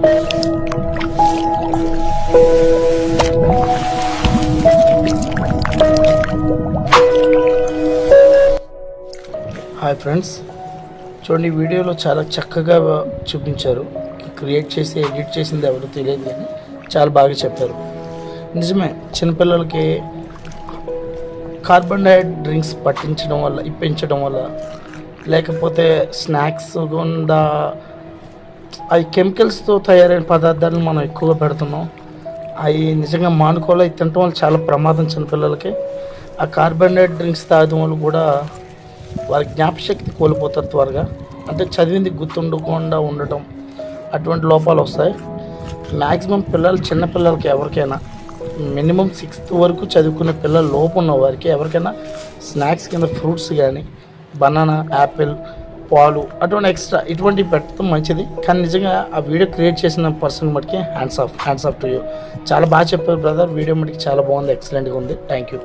Hi friends, చూడండి వీడియోలో చాలా చక్కగా చూపించారు. క్రియేట్ చేసి ఎడిట్ చేసింది ఎవరో తెలియదు కానీ చాలా బాగా చెప్పారు. నిజమే, చిన్నపిల్లలకి కార్బోహైడ్రేట్ డ్రింక్స్ పట్టించడం వల్ల, ఇప్పించడం వల్ల, లేకపోతే స్నాక్స్ గుండా అవి కెమికల్స్తో తయారైన పదార్థాలను మనం ఎక్కువగా పెడుతున్నాం. అవి నిజంగా మానుకోవాలి. అవి తినడం వల్ల చాలా ప్రమాదం చిన్నపిల్లలకి. ఆ కార్బోహైడ్రేట్ డ్రింక్స్ తాగడం వల్ల కూడా వారి జ్ఞాపశక్తి కోల్పోతారు త్వరగా. అంటే చదివింది గుర్తుండకుండా ఉండటం, అటువంటి లోపాలు వస్తాయి. మ్యాక్సిమం పిల్లలు, చిన్నపిల్లలకి ఎవరికైనా మినిమం 6th వరకు చదువుకునే పిల్లల లోపు ఉన్న వారికి ఎవరికైనా స్నాక్స్ కింద ఫ్రూట్స్ కానీ, బనానా, యాపిల్, పాలు, అటువంటి ఎక్స్ట్రా ఇటువంటివి పెట్టడం మంచిది. కానీ నిజంగా ఆ వీడియో క్రియేట్ చేసిన పర్సన్ మటుకి హ్యాండ్స్ ఆఫ్ టు యూ. చాలా బాగా చెప్పారు బ్రదర్. వీడియో మటుకి చాలా బాగుంది, ఎక్సలెంట్గా ఉంది. Thank you.